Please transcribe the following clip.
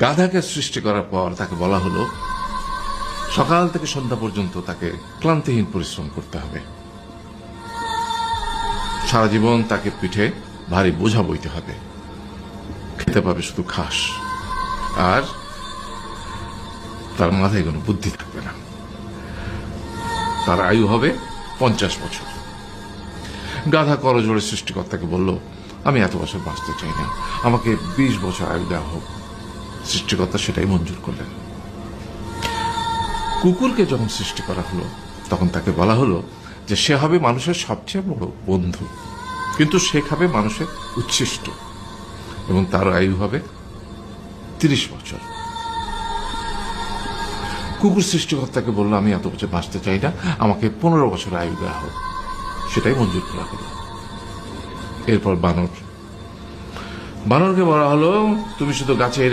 গাধাকে সৃষ্টি করার পর তাকে বলা হলো সকাল থেকে সন্ধ্যা পর্যন্ত তাকে ক্লান্তিহীন পরিশ্রম করতে হবে, সারা জীবন তাকে পিঠে ভারী বোঝা বইতে হবে, খেতে পাবে শুধু ঘাস, আর তার মাথায় কোনো বুদ্ধি থাকবে না। তার আয়ু হবে 50 বছর। গাধা করজোড়ে সৃষ্টিকর্তাকে বলল, আমি এত বছর বাঁচতে চাই না, আমাকে 20 বছর আয়ু দেওয়া হোক। সৃষ্টিকর্তা সেটাই মঞ্জুর করলেন। কুকুরকে যখন সৃষ্টি করা হলো তখন তাকে বলা হলো যে সে হবে মানুষের সবচেয়ে বড় বন্ধু, কিন্তু সে খাবে মানুষের উচ্ছিষ্ট, এবং তার আয়ু হবে 30 বছর। কুকুর সৃষ্টিকর্তাকে বলল, আমি এত বছর বাঁচতে চাই না, আমাকে 15 বছর আয়ু দেওয়া হোক। সেটাই মঞ্জুর করা হলো। এরপর বানরকে বলা হলো, তুমি শুধু গাছের